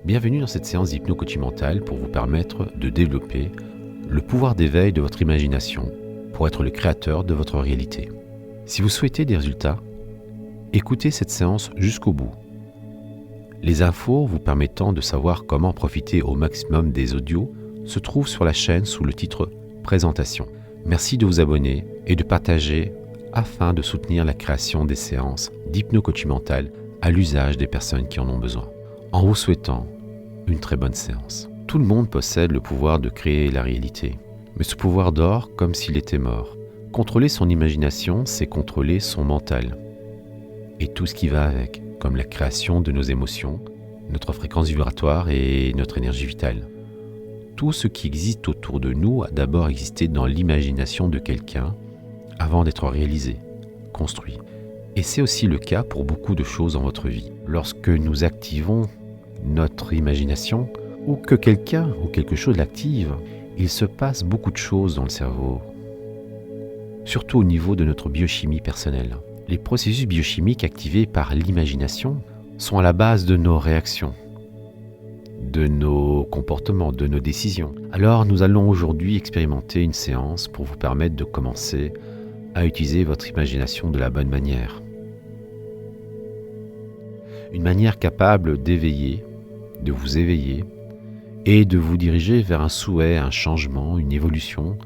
Bienvenue dans cette séance d'hypno-coaching mental pour vous permettre de développer le pouvoir d'éveil de votre imagination pour être le créateur de votre réalité. Si vous souhaitez des résultats, écoutez cette séance jusqu'au bout. Les infos vous permettant de savoir comment profiter au maximum des audios se trouvent sur la chaîne sous le titre Présentation. Merci de vous abonner et de partager afin de soutenir la création des séances d'hypno-coaching mental à l'usage des personnes qui en ont besoin. En vous souhaitant une très bonne séance. Tout le monde possède le pouvoir de créer la réalité, mais ce pouvoir dort comme s'il était mort. Contrôler son imagination, c'est contrôler son mental et tout ce qui va avec, comme la création de nos émotions, notre fréquence vibratoire et notre énergie vitale. Tout ce qui existe autour de nous a d'abord existé dans l'imagination de quelqu'un avant d'être réalisé, construit. Et c'est aussi le cas pour beaucoup de choses dans votre vie. Lorsque nous activons notre imagination, ou que quelqu'un ou quelque chose l'active, il se passe beaucoup de choses dans le cerveau, surtout au niveau de notre biochimie personnelle. Les processus biochimiques activés par l'imagination sont à la base de nos réactions, de nos comportements, de nos décisions. Alors nous allons aujourd'hui expérimenter une séance pour vous permettre de commencer à utiliser votre imagination de la bonne manière. Une manière capable d'éveiller, de vous éveiller et de vous diriger vers un souhait, un changement, une évolution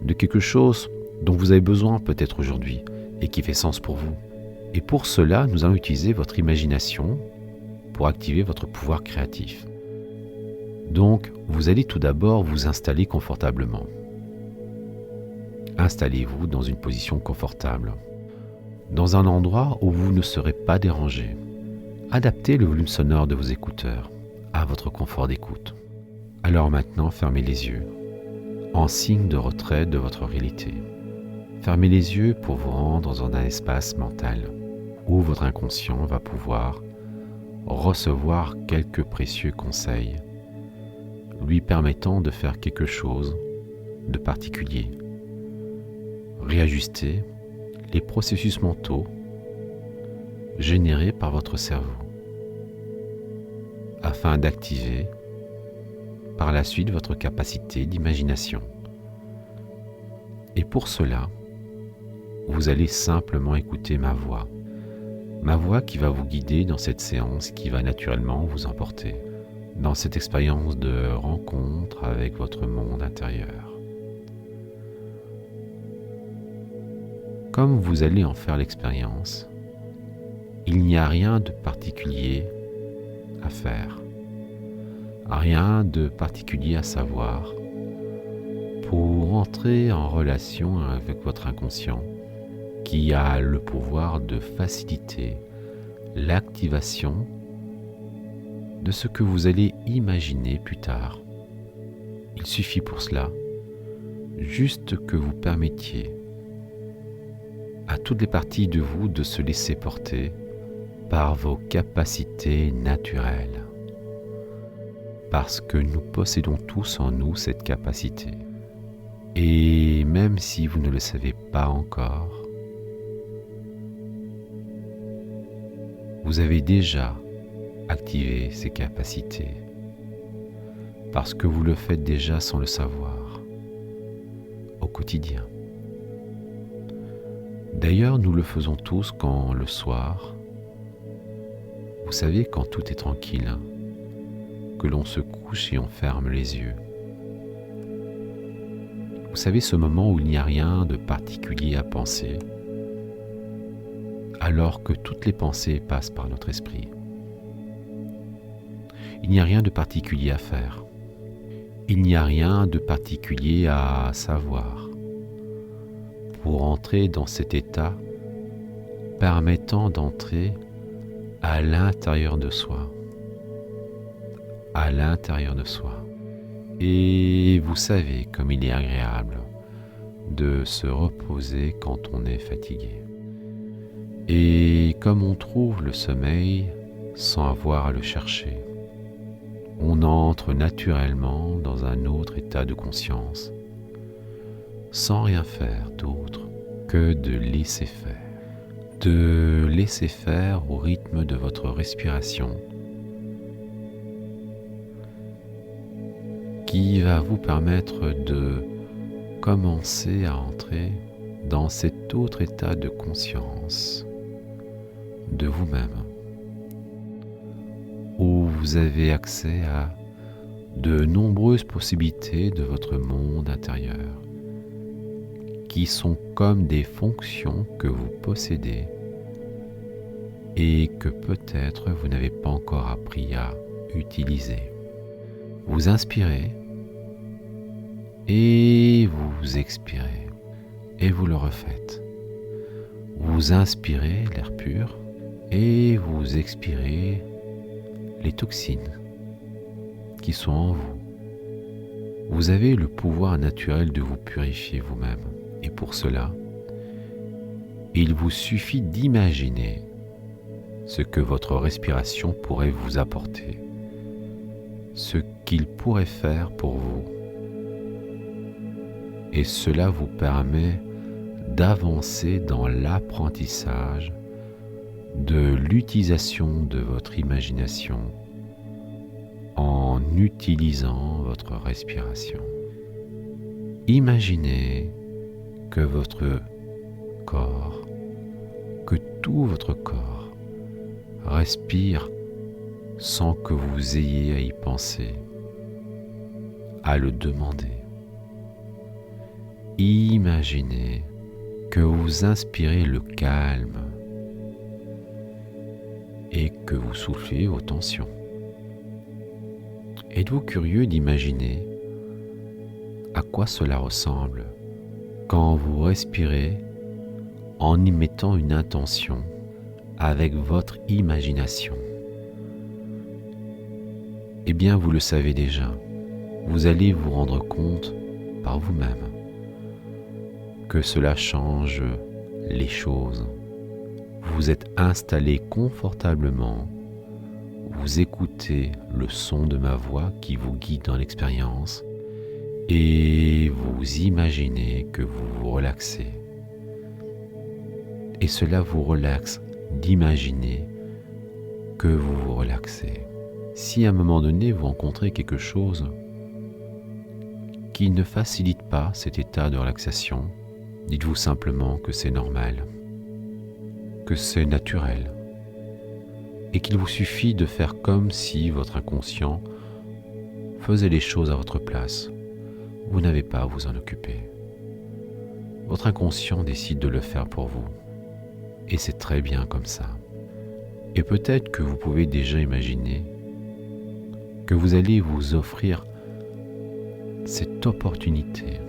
de quelque chose dont vous avez besoin peut-être aujourd'hui et qui fait sens pour vous. Et pour cela, nous allons utiliser votre imagination pour activer votre pouvoir créatif. Donc, vous allez tout d'abord vous installer confortablement. Installez-vous dans une position confortable, dans un endroit où vous ne serez pas dérangé. Adaptez le volume sonore de vos écouteurs à votre confort d'écoute. Alors maintenant, fermez les yeux, en signe de retrait de votre réalité. Fermez les yeux pour vous rendre dans un espace mental où votre inconscient va pouvoir recevoir quelques précieux conseils, lui permettant de faire quelque chose de particulier. Réajuster les processus mentaux générés par votre cerveau, afin d'activer par la suite votre capacité d'imagination. Et pour cela, vous allez simplement écouter ma voix qui va vous guider dans cette séance qui va naturellement vous emporter dans cette expérience de rencontre avec votre monde intérieur. Comme vous allez en faire l'expérience, il n'y a rien de particulier à faire, rien de particulier à savoir pour entrer en relation avec votre inconscient qui a le pouvoir de faciliter l'activation de ce que vous allez imaginer plus tard. Il suffit pour cela juste que vous permettiez à toutes les parties de vous de se laisser porter par vos capacités naturelles, parce que nous possédons tous en nous cette capacité. Et même si vous ne le savez pas encore, vous avez déjà activé ces capacités, parce que vous le faites déjà sans le savoir, au quotidien. D'ailleurs, nous le faisons tous quand le soir, vous savez, quand tout est tranquille, que l'on se couche et on ferme les yeux. Vous savez, ce moment où il n'y a rien de particulier à penser, alors que toutes les pensées passent par notre esprit. Il n'y a rien de particulier à faire. Il n'y a rien de particulier à savoir pour entrer dans cet état permettant d'entrer à l'intérieur de soi. À l'intérieur de soi. Et vous savez comme il est agréable de se reposer quand on est fatigué. Et comme on trouve le sommeil sans avoir à le chercher, on entre naturellement dans un autre état de conscience, sans rien faire d'autre que de laisser faire. De laisser faire au rythme de votre respiration qui va vous permettre de commencer à entrer dans cet autre état de conscience de vous-même, où vous avez accès à de nombreuses possibilités de votre monde intérieur, qui sont comme des fonctions que vous possédez et que peut-être vous n'avez pas encore appris à utiliser. Vous inspirez et vous expirez et vous le refaites. Vous inspirez l'air pur et vous expirez les toxines qui sont en vous. Vous avez le pouvoir naturel de vous purifier vous-même. Et pour cela, il vous suffit d'imaginer ce que votre respiration pourrait vous apporter, ce qu'il pourrait faire pour vous. Et cela vous permet d'avancer dans l'apprentissage de l'utilisation de votre imagination en utilisant votre respiration. Imaginez que votre corps, que tout votre corps respire sans que vous ayez à y penser, à le demander. Imaginez que vous inspirez le calme et que vous soufflez vos tensions. Êtes-vous curieux d'imaginer à quoi cela ressemble quand vous respirez en y mettant une intention avec votre imagination? Eh bien, vous le savez déjà, vous allez vous rendre compte par vous-même que cela change les choses. Vous êtes installé confortablement, vous écoutez le son de ma voix qui vous guide dans l'expérience et vous imaginez que vous vous relaxez. Et cela vous relaxe d'imaginer que vous vous relaxez. Si à un moment donné vous rencontrez quelque chose qui ne facilite pas cet état de relaxation, dites-vous simplement que c'est normal, que c'est naturel, et qu'il vous suffit de faire comme si votre inconscient faisait les choses à votre place. Vous n'avez pas à vous en occuper. Votre inconscient décide de le faire pour vous, et c'est très bien comme ça. Et peut-être que vous pouvez déjà imaginer que vous allez vous offrir cette opportunité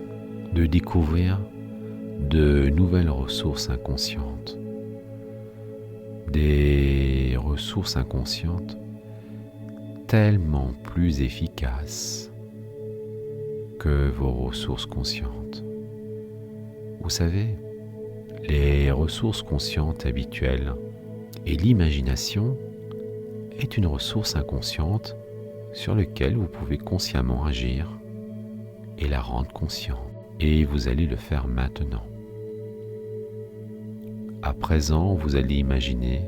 de découvrir de nouvelles ressources inconscientes. Des ressources inconscientes tellement plus efficaces que vos ressources conscientes. Vous savez, les ressources conscientes habituelles et l'imagination est une ressource inconsciente sur laquelle vous pouvez consciemment agir et la rendre consciente. Et vous allez le faire maintenant. À présent, vous allez imaginer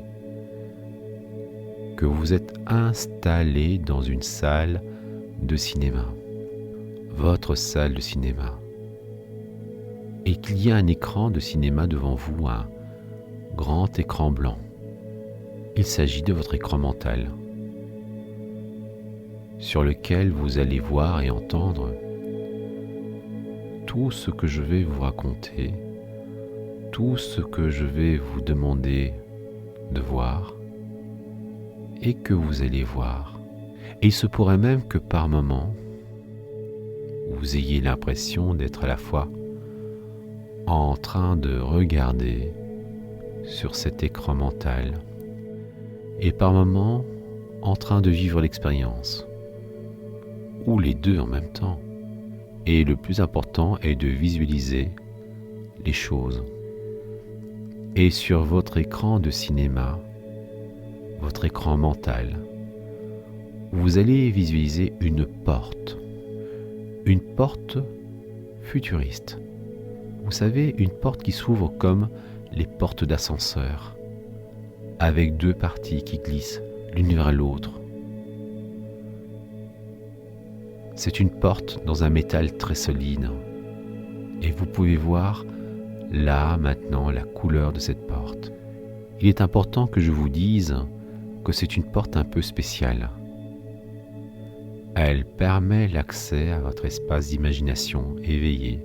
que vous êtes installé dans une salle de cinéma, votre salle de cinéma, et qu'il y a un écran de cinéma devant vous, un grand écran blanc. Il s'agit de votre écran mental, sur lequel vous allez voir et entendre tout ce que je vais vous raconter, tout ce que je vais vous demander de voir et que vous allez voir. Et il se pourrait même que par moments, vous ayez l'impression d'être à la fois en train de regarder sur cet écran mental et par moments en train de vivre l'expérience, ou les deux en même temps. Et le plus important est de visualiser les choses. Et sur votre écran de cinéma, votre écran mental, vous allez visualiser une porte futuriste. Vous savez, une porte qui s'ouvre comme les portes d'ascenseur, avec deux parties qui glissent l'une vers l'autre. C'est une porte dans un métal très solide. Et vous pouvez voir là, maintenant, la couleur de cette porte. Il est important que je vous dise que c'est une porte un peu spéciale. Elle permet l'accès à votre espace d'imagination éveillé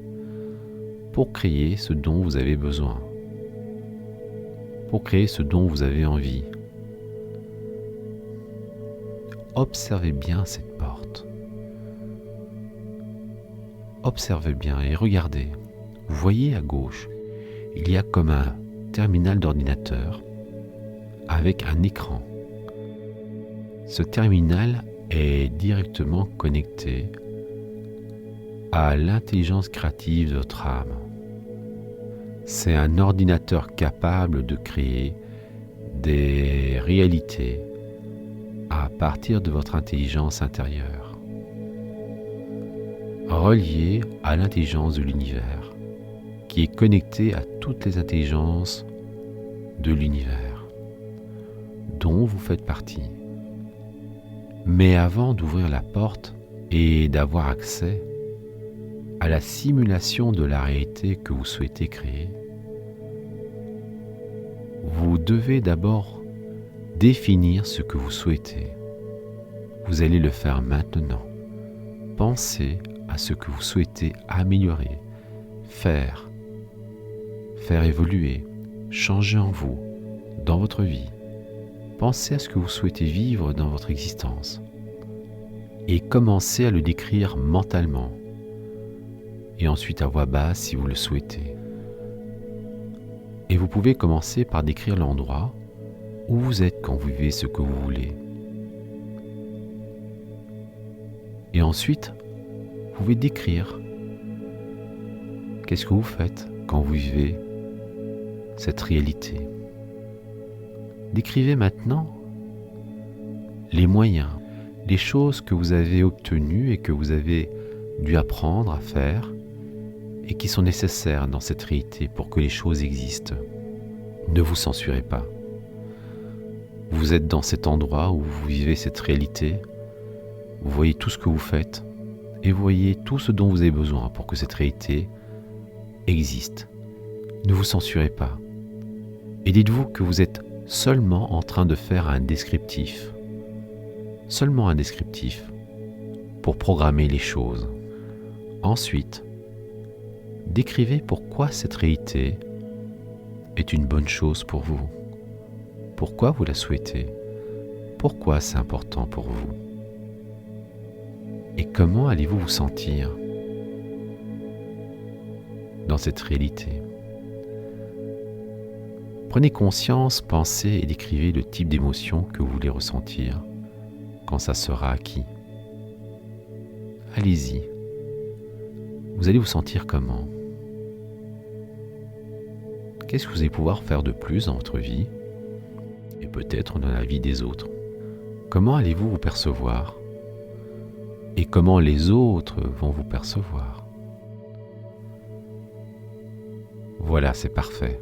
pour créer ce dont vous avez besoin, pour créer ce dont vous avez envie. Observez bien cette porte. Observez bien et regardez. Vous voyez à gauche, il y a comme un terminal d'ordinateur avec un écran. Ce terminal est directement connecté à l'intelligence créative de votre âme. C'est un ordinateur capable de créer des réalités à partir de votre intelligence intérieure, reliée à l'intelligence de l'univers, qui est connectée à toutes les intelligences de l'univers, dont vous faites partie. Mais avant d'ouvrir la porte et d'avoir accès à la simulation de la réalité que vous souhaitez créer, vous devez d'abord définir ce que vous souhaitez. Vous allez le faire maintenant. Pensez à ce que vous souhaitez améliorer, faire évoluer, changer en vous, dans votre vie. Pensez à ce que vous souhaitez vivre dans votre existence et commencez à le décrire mentalement et ensuite à voix basse si vous le souhaitez. Et vous pouvez commencer par décrire l'endroit où vous êtes quand vous vivez ce que vous voulez. Et ensuite, vous pouvez décrire qu'est-ce que vous faites quand vous vivez cette réalité. Décrivez maintenant les moyens, les choses que vous avez obtenues et que vous avez dû apprendre à faire et qui sont nécessaires dans cette réalité pour que les choses existent. Ne vous censurez pas. Vous êtes dans cet endroit où vous vivez cette réalité, vous voyez tout ce que vous faites et vous voyez tout ce dont vous avez besoin pour que cette réalité existe. Ne vous censurez pas. Et dites-vous que vous êtes seulement en train de faire un descriptif. Seulement un descriptif pour programmer les choses. Ensuite, décrivez pourquoi cette réalité est une bonne chose pour vous. Pourquoi vous la souhaitez? Pourquoi c'est important pour vous? Et comment allez-vous vous sentir dans cette réalité? Prenez conscience, pensez et décrivez le type d'émotion que vous voulez ressentir quand ça sera acquis. Allez-y. Vous allez vous sentir comment? Qu'est-ce que vous allez pouvoir faire de plus dans votre vie et peut-être dans la vie des autres? Comment allez-vous vous percevoir? Et comment les autres vont vous percevoir? Voilà, c'est parfait.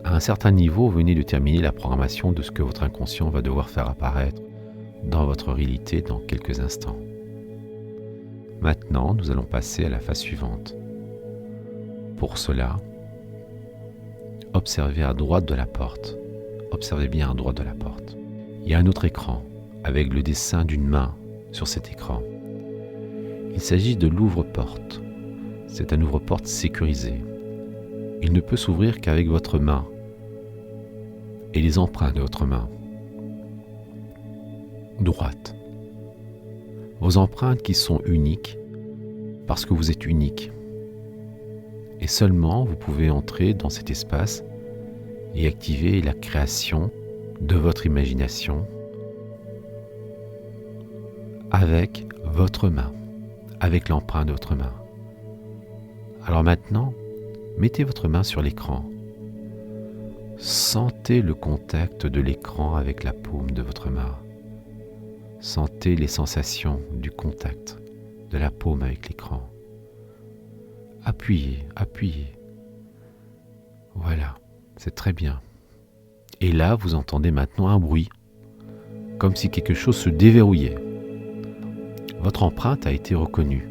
À un certain niveau, vous venez de terminer la programmation de ce que votre inconscient va devoir faire apparaître dans votre réalité dans quelques instants. Maintenant, nous allons passer à la phase suivante. Pour cela, observez à droite de la porte. Observez bien à droite de la porte. Il y a un autre écran avec le dessin d'une main sur cet écran. Il s'agit de l'ouvre-porte. C'est un ouvre-porte sécurisé. Il ne peut s'ouvrir qu'avec votre main et les empreintes de votre main droite. Vos empreintes qui sont uniques parce que vous êtes unique. Et seulement vous pouvez entrer dans cet espace et activer la création de votre imagination avec votre main, avec l'empreinte de votre main. Alors maintenant, mettez votre main sur l'écran. Sentez le contact de l'écran avec la paume de votre main. Sentez les sensations du contact de la paume avec l'écran. Appuyez, appuyez. Voilà, c'est très bien. Et là, vous entendez maintenant un bruit, comme si quelque chose se déverrouillait. Votre empreinte a été reconnue.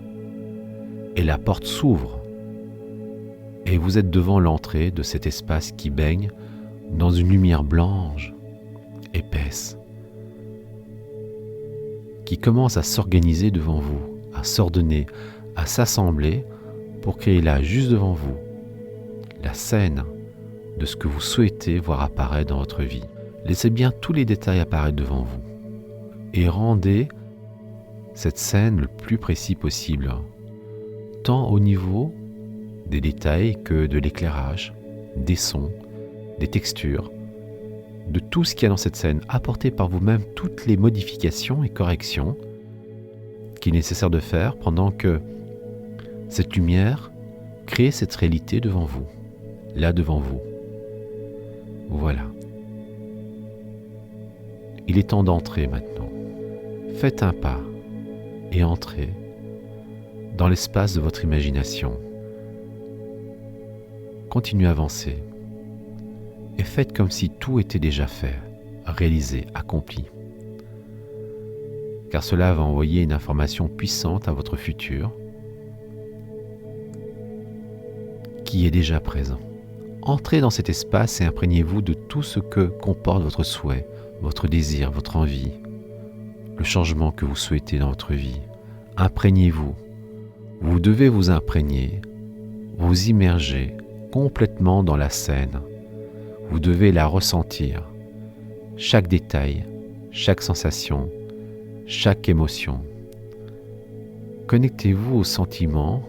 Et la porte s'ouvre. Et vous êtes devant l'entrée de cet espace qui baigne dans une lumière blanche, épaisse, qui commence à s'organiser devant vous, à s'ordonner, à s'assembler pour créer là, juste devant vous, la scène de ce que vous souhaitez voir apparaître dans votre vie. Laissez bien tous les détails apparaître devant vous et rendez cette scène le plus précis possible, tant au niveau des détails que de l'éclairage, des sons, des textures, de tout ce qu'il y a dans cette scène. Apportez par vous-même toutes les modifications et corrections qu'il est nécessaire de faire pendant que cette lumière crée cette réalité devant vous, là devant vous. Voilà. Il est temps d'entrer maintenant. Faites un pas et entrez dans l'espace de votre imagination. Continuez à avancer et faites comme si tout était déjà fait, réalisé, accompli. Car cela va envoyer une information puissante à votre futur qui est déjà présent. Entrez dans cet espace et imprégnez-vous de tout ce que comporte votre souhait, votre désir, votre envie, le changement que vous souhaitez dans votre vie. Imprégnez-vous. Vous devez vous imprégner, vous immerger complètement dans la scène. Vous devez la ressentir. Chaque détail, chaque sensation, chaque émotion. Connectez-vous au sentiment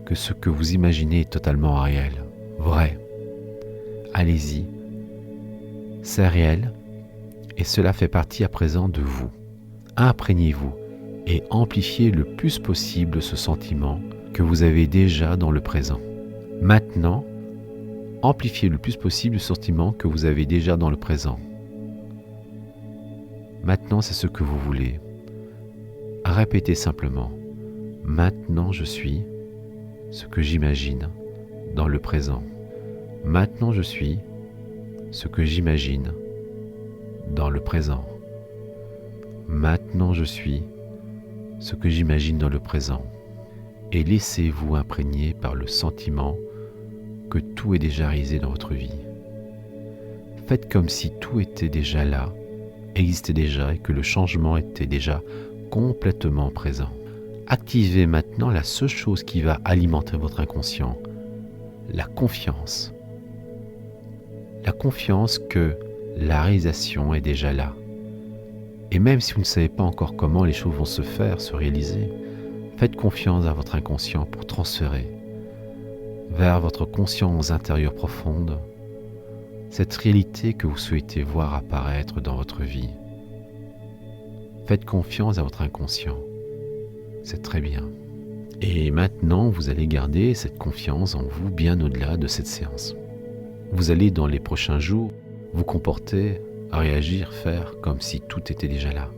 que ce que vous imaginez est totalement réel, vrai. Allez-y. C'est réel et cela fait partie à présent de vous. Imprégnez-vous et amplifiez le plus possible ce sentiment que vous avez déjà dans le présent. Maintenant, amplifiez le plus possible le sentiment que vous avez déjà dans le présent. Maintenant, c'est ce que vous voulez. Répétez simplement. Maintenant, je suis ce que j'imagine dans le présent. Maintenant, je suis ce que j'imagine dans le présent. Maintenant, je suis ce que j'imagine dans le présent. Et laissez-vous imprégner par le sentiment que tout est déjà réalisé dans votre vie. Faites comme si tout était déjà là, existait déjà et que le changement était déjà complètement présent. Activez maintenant la seule chose qui va alimenter votre inconscient, la confiance. La confiance que la réalisation est déjà là. Et même si vous ne savez pas encore comment les choses vont se faire, se réaliser, faites confiance à votre inconscient pour transférer vers votre conscience intérieure profonde cette réalité que vous souhaitez voir apparaître dans votre vie. Faites confiance à votre inconscient. C'est très bien. Et maintenant, vous allez garder cette confiance en vous bien au-delà de cette séance. Vous allez dans les prochains jours vous comporter, réagir, faire comme si tout était déjà là,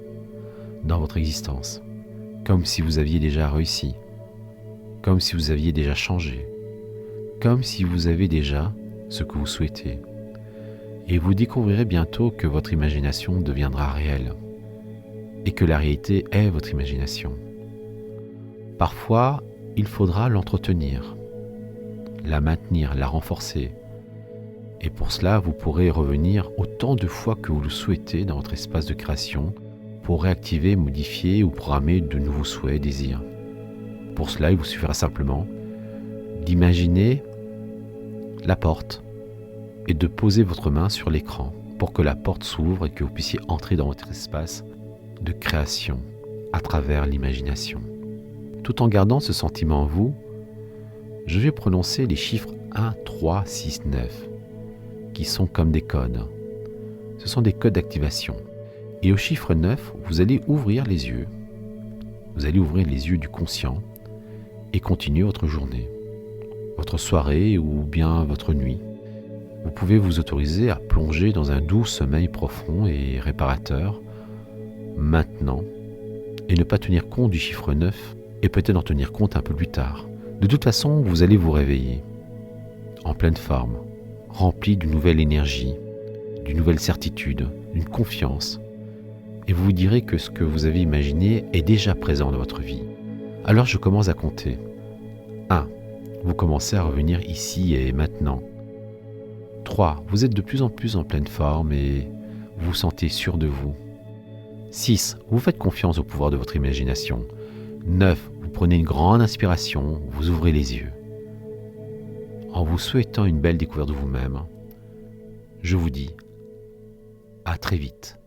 dans votre existence, comme si vous aviez déjà réussi, comme si vous aviez déjà changé, comme si vous avez déjà ce que vous souhaitez. Et vous découvrirez bientôt que votre imagination deviendra réelle et que la réalité est votre imagination. Parfois, il faudra l'entretenir, la maintenir, la renforcer. Et pour cela, vous pourrez revenir autant de fois que vous le souhaitez dans votre espace de création pour réactiver, modifier ou programmer de nouveaux souhaits, désirs. Pour cela, il vous suffira simplement d'imaginer la porte et de poser votre main sur l'écran pour que la porte s'ouvre et que vous puissiez entrer dans votre espace de création à travers l'imagination. Tout en gardant ce sentiment en vous, je vais prononcer les chiffres 1, 3, 6, 9 qui sont comme des codes. Ce sont des codes d'activation. Et au chiffre 9, vous allez ouvrir les yeux. Vous allez ouvrir les yeux du conscient et continuer votre journée, votre soirée ou bien votre nuit. Vous pouvez vous autoriser à plonger dans un doux sommeil profond et réparateur maintenant et ne pas tenir compte du chiffre 9 et peut-être en tenir compte un peu plus tard. De toute façon, vous allez vous réveiller en pleine forme, rempli d'une nouvelle énergie, d'une nouvelle certitude, d'une confiance et vous vous direz que ce que vous avez imaginé est déjà présent dans votre vie. Alors je commence à compter. 1. Vous commencez à revenir ici et maintenant. 3. Vous êtes de plus en plus en pleine forme et vous vous sentez sûr de vous. 6. Vous faites confiance au pouvoir de votre imagination. 9. Vous prenez une grande inspiration, vous ouvrez les yeux. En vous souhaitant une belle découverte de vous-même, je vous dis à très vite.